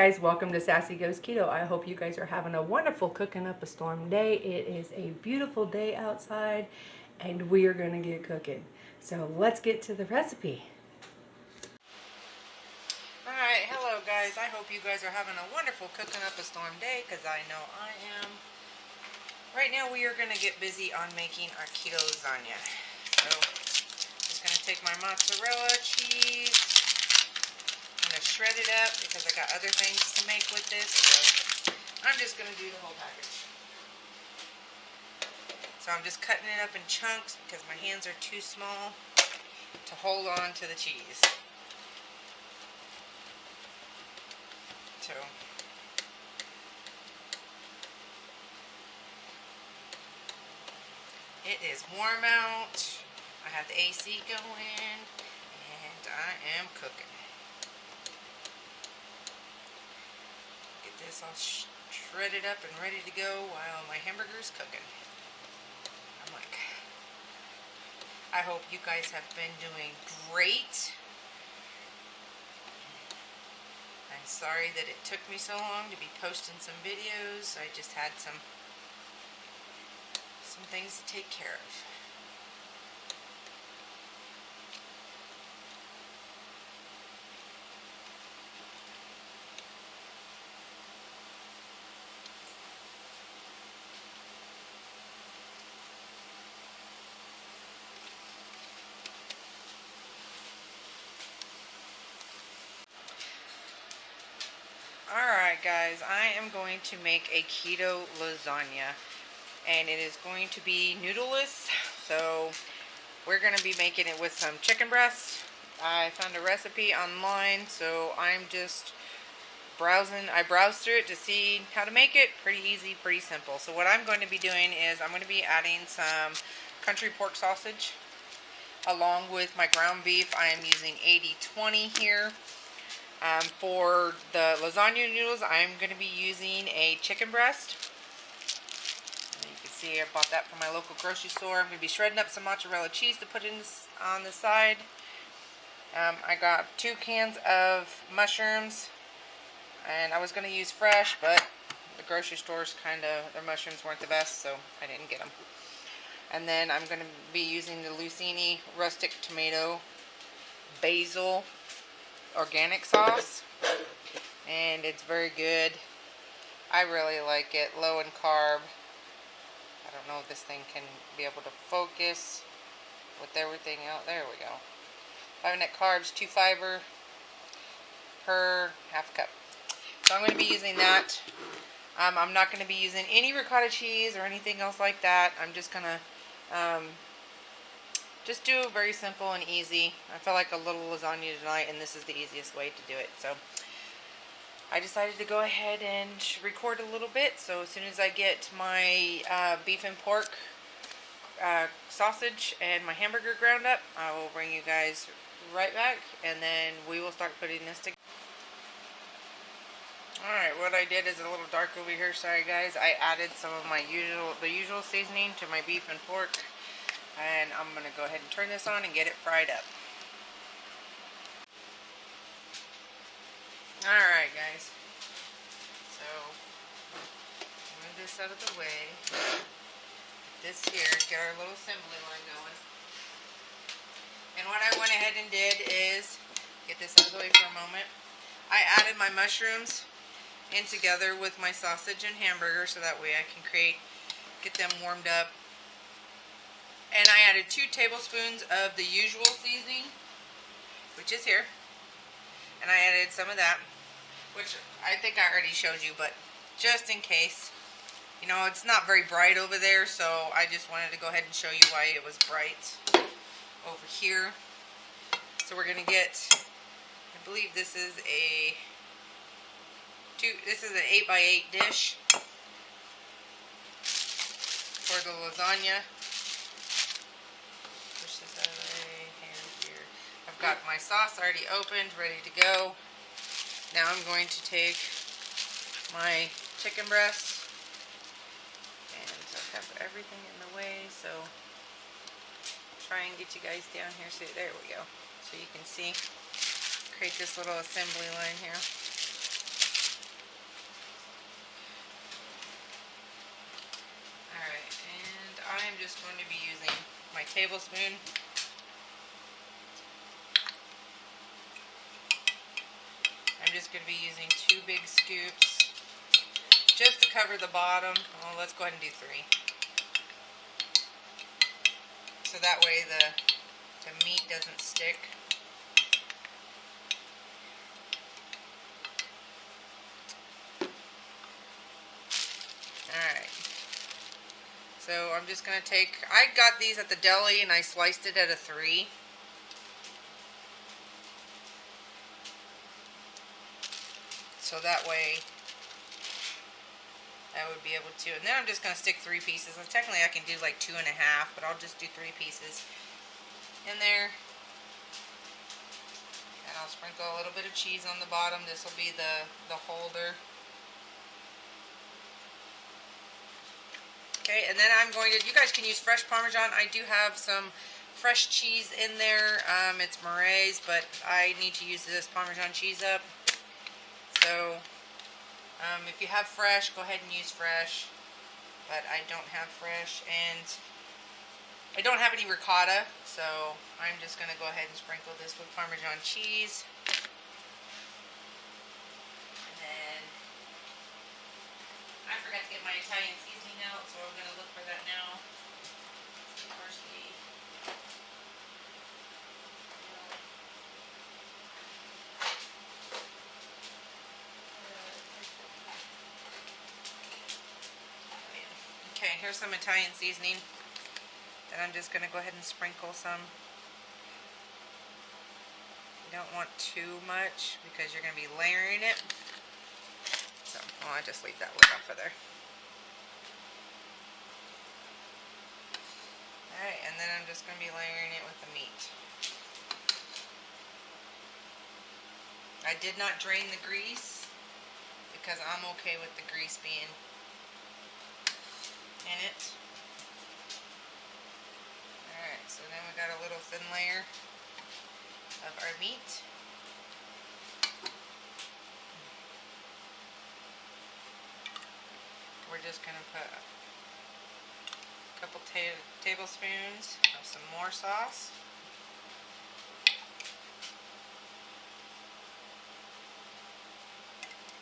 guys, welcome to Sassy Goes Keto. I hope you guys are having a wonderful cooking up a storm day. It is a beautiful day outside and we are going to get cooking. So let's get to the recipe. Alright, hello guys. I hope you guys are having a wonderful cooking up a storm day because I know I am. Right now we are going to get busy on making our keto lasagna. So just going to take my mozzarella cheese. I'm going to shred it up because I got other things to make with this, so I'm just going to do the whole package. So I'm just cutting it up in chunks because my hands are too small to hold on to the cheese. So it is warm out. I have the AC going and I am cooking. This all shredded up and ready to go while my hamburger is cooking. I hope you guys have been doing great. I'm sorry that it took me so long to be posting some videos. I just had some things to take care of. Alright guys, I am going to make a keto lasagna and it is going to be noodleless, so we're going to be making it with some chicken breast. I found a recipe online, so I'm just browsing. I browsed through it to see how to make it. Pretty easy, pretty simple. So what I'm going to be doing is I'm going to be adding some country pork sausage along with my ground beef. I am using 80-20 here. For the lasagna noodles, I'm going to be using a chicken breast. And you can see I bought that from my local grocery store. I'm going to be shredding up some mozzarella cheese to put in on the side. I got 2 cans of mushrooms, and I was going to use fresh, but the grocery stores their mushrooms weren't the best, so I didn't get them. And then I'm going to be using the Lucini rustic tomato basil organic sauce, and it's very good. I really like it. Low in carb. I don't know if this thing can be able to focus with everything out. There we go. 5 net carbs, 2 fiber per half cup. So I'm going to be using that. I'm not going to be using any ricotta cheese or anything else like that. I'm just going to just do it very simple and easy. I felt like a little lasagna tonight, and this is the easiest way to do it. So I decided to go ahead and record a little bit. So as soon as I get my beef and pork sausage and my hamburger ground up, I will bring you guys right back, and then we will start putting this together. Alright, what I did is a little dark over here. Sorry guys. I added some of the usual seasoning to my beef and pork. And I'm going to go ahead and turn this on and get it fried up. Alright guys, so move this out of the way. This here, get our little assembly line going. And what I went ahead and did is, get this out of the way for a moment. I added my mushrooms in together with my sausage and hamburger so that way I can get them warmed up. And I added 2 tablespoons of the usual seasoning, which is here. And I added some of that, which I think I already showed you, but just in case. You know, it's not very bright over there, so I just wanted to go ahead and show you why it was bright over here. So we're going to get, I believe this is an 8x8 dish for the lasagna. I've got my sauce already opened, ready to go. Now I'm going to take my chicken breast, and I have everything in the way, so try and get you guys down here. So there we go. So you can see, create this little assembly line here. just going to be using my tablespoon. I'm just going to be using 2 big scoops just to cover the bottom. Well, let's go ahead and do 3. So that way the meat doesn't stick. Alright. So I'm just going to take, I got these at the deli and I sliced it at a 3. So that way I would be able to, and then I'm just going to stick 3 pieces. And technically I can do like 2.5, but I'll just do 3 pieces in there. And I'll sprinkle a little bit of cheese on the bottom. This will be the holder. Okay, and then I'm going to, you guys can use fresh Parmesan. I do have some fresh cheese in there. It's Murray's, but I need to use this Parmesan cheese up. So, if you have fresh, go ahead and use fresh. But I don't have fresh, and I don't have any ricotta, so I'm just going to go ahead and sprinkle this with Parmesan cheese. And then, I forgot to get my Italian seasoning out, so I'm going to look for that now. Parsley. Okay, here's some Italian seasoning that I'm just going to go ahead and sprinkle some. You don't want too much because you're going to be layering it. So, well, I just leave that lid off of there. Alright, and then I'm just going to be layering it with the meat. I did not drain the grease because I'm okay with the grease being in it. Alright, so then we got a little thin layer of our meat. We're just going to put a couple tablespoons of some more sauce.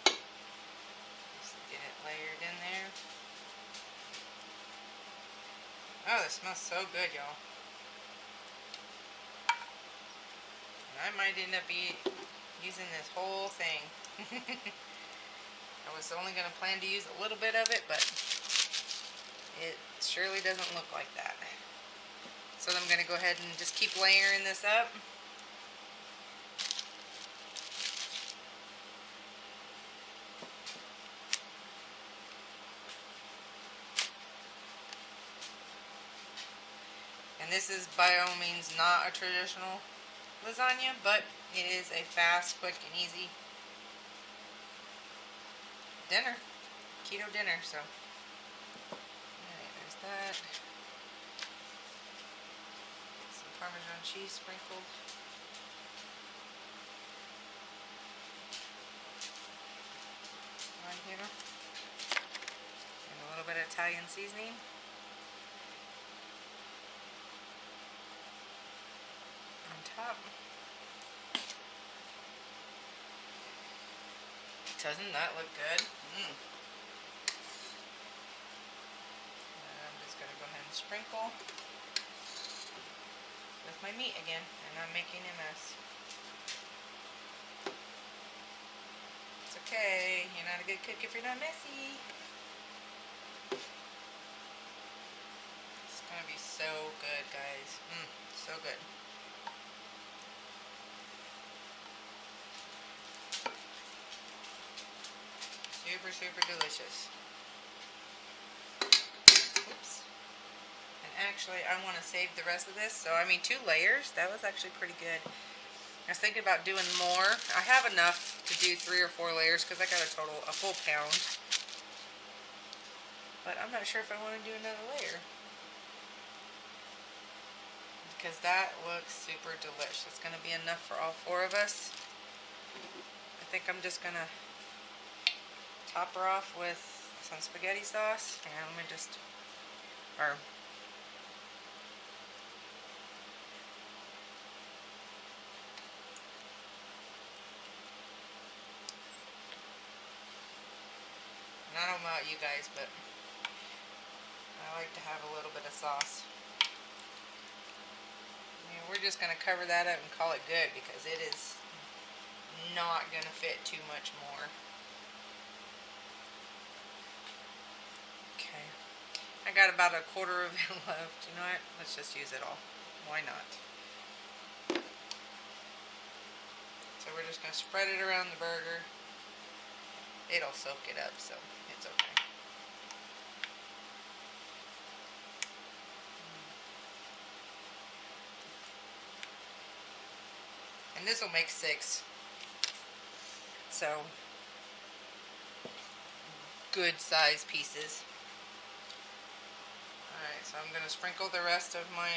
Just get it layered in there. Oh, this smells so good, y'all. I might end up using this whole thing. I was only going to plan to use a little bit of it, but it surely doesn't look like that. So I'm going to go ahead and just keep layering this up. And this is by all means not a traditional lasagna, but it is a fast, quick, and easy dinner, keto dinner. So, alright, there's that. Get some Parmesan cheese sprinkled. Right here. And a little bit of Italian seasoning. On top. Doesn't that look good? And I'm just going to go ahead and sprinkle with my meat again, and I'm making a mess. It's okay, you're not a good cook if you're not messy. It's going to be so good, guys. So good. Super, super delicious. Oops. And actually, I want to save the rest of this. So, I mean, 2 layers. That was actually pretty good. I was thinking about doing more. I have enough to do 3 or 4 layers because I got a full pound. But I'm not sure if I want to do another layer. Because that looks super delicious. It's going to be enough for all 4 of us. I think I'm just going to top her off with some spaghetti sauce. And let me just, or about you guys, but I like to have a little bit of sauce. And we're just going to cover that up and call it good because it is not going to fit too much more. Okay. I got about a quarter of it left. You know what? Let's just use it all. Why not? So we're just going to spread it around the burger. It'll soak it up, so it's okay. And this will make 6. So, good size pieces. Alright, so I'm going to sprinkle the rest of my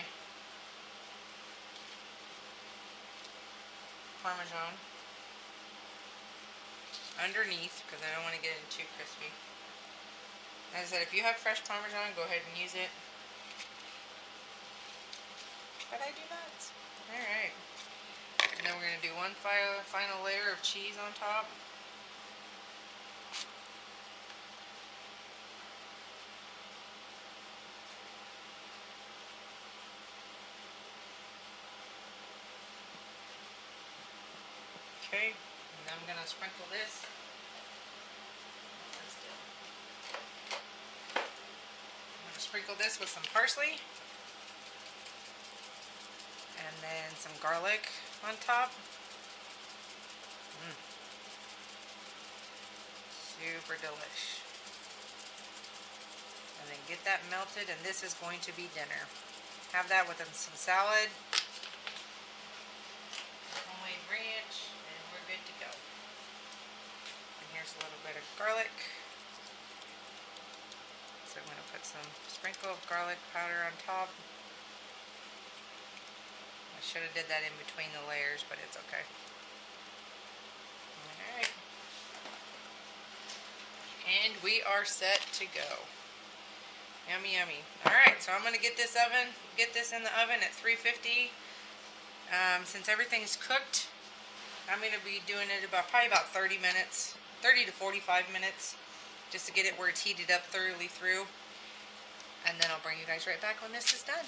Parmesan underneath because I don't want to get it too crispy. As I said, if you have fresh Parmesan, go ahead and use it. But I do not. Alright. And then we're going to do one final layer of cheese on top. Okay, and then I'm going to sprinkle this. I'm going to sprinkle this with some parsley. And then some garlic on top. Super delish. And then get that melted, and this is going to be dinner. Have that with some salad, homemade ranch, and we're good to go. And here's a little bit of garlic. So I'm going to put some sprinkle of garlic powder on top. I should have did that in between the layers, but it's okay. Alright. And we are set to go. Yummy, yummy. Alright, so I'm going to get this in the oven at 350. Since everything's cooked, I'm going to be doing it probably about 30 minutes, 30 to 45 minutes, just to get it where it's heated up thoroughly through. And then I'll bring you guys right back when this is done.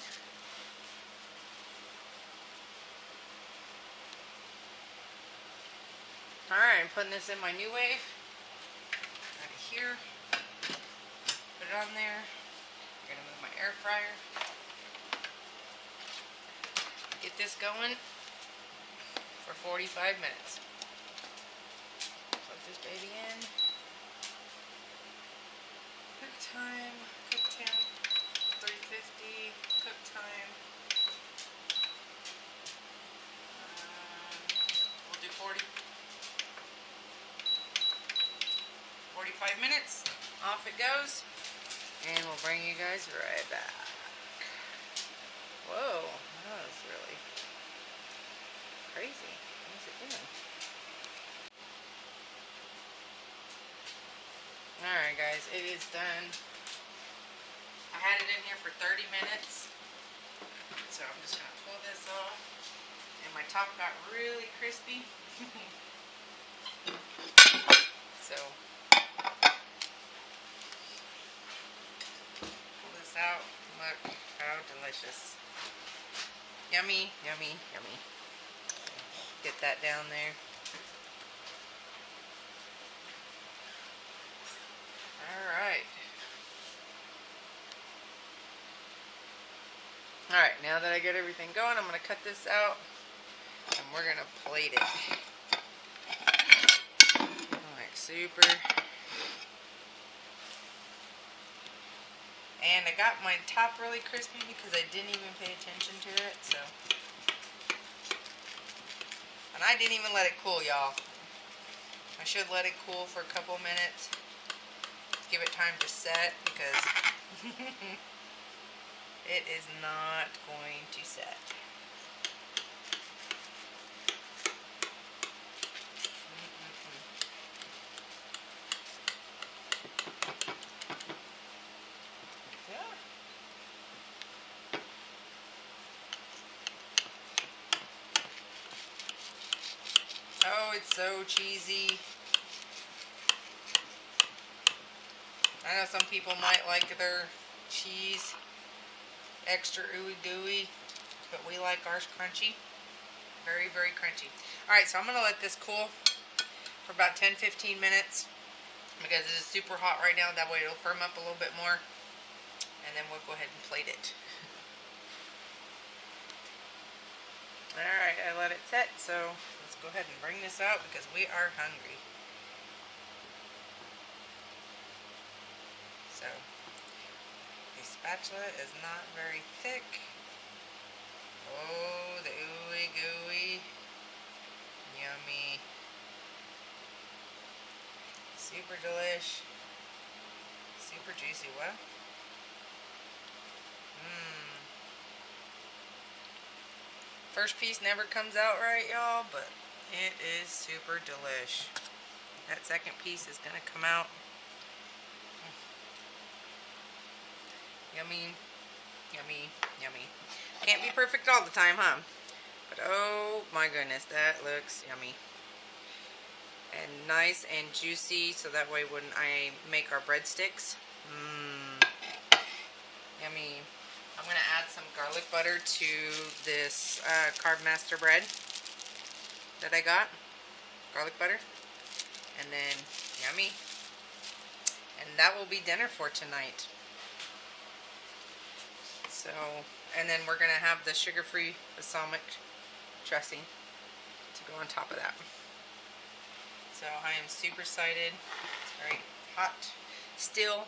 Alright, I'm putting this in my NUWAVE. Right here. Put it on there. I'm going to move my air fryer. Get this going for 45 minutes. Plug this baby in. Cook time, cook temp, 350, cook time. We'll do 45 minutes. Off it goes. And we'll bring you guys right back. Whoa, that was really crazy. What is it doing? Alright guys, it is done. I had it in here for 30 minutes. So I'm just going to pull this off. And my top got really crispy. So, pull this out. Look how delicious. Yummy, yummy, yummy. Get that down there. Alright. Alright, now that I get everything going, I'm going to cut this out. And we're going to plate it. Alright, super. And I got my top really crispy because I didn't even pay attention to it, so. And I didn't even let it cool, y'all. I should let it cool for a couple minutes. Give it time to set because it is not going to set. Oh, it's so cheesy. I know some people might like their cheese extra ooey gooey, but we like ours crunchy. Very, very crunchy. Alright, so I'm going to let this cool for about 10-15 minutes because it is super hot right now. That way it'll firm up a little bit more. And then we'll go ahead and plate it. Alright, I let it set, so let's go ahead and bring this out because we are hungry. So, the spatula is not very thick. Oh, the ooey gooey. Yummy. Super delish. Super juicy. What? Mmm. First piece never comes out right, y'all, but it is super delish. That second piece is gonna come out. Yummy, yummy, yummy. Can't be perfect all the time, huh? But oh my goodness, that looks yummy. And nice and juicy, so that way when I make our breadsticks, yummy. I'm going to add some garlic butter to this Carb Master bread that I got. Garlic butter. And then, yummy. And that will be dinner for tonight. So, and then we're going to have the sugar-free balsamic dressing to go on top of that. So I am super excited. It's very hot still.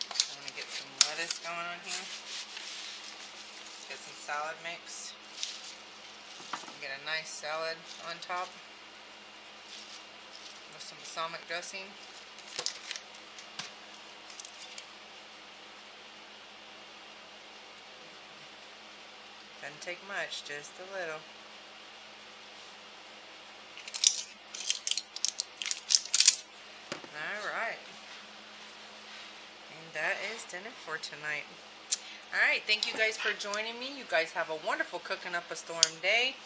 I'm going to get some lettuce going on here. Get some salad mix. Get a nice salad on top with some balsamic dressing. Doesn't take much, just a little. Alright. And that is dinner for tonight. Alright, thank you guys for joining me. You guys have a wonderful cooking up a storm day.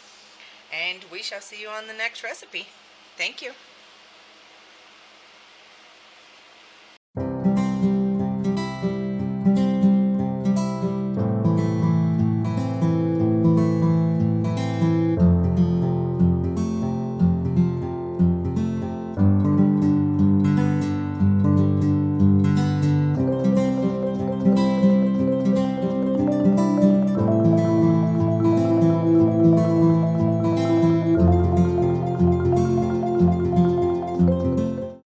And we shall see you on the next recipe. Thank you.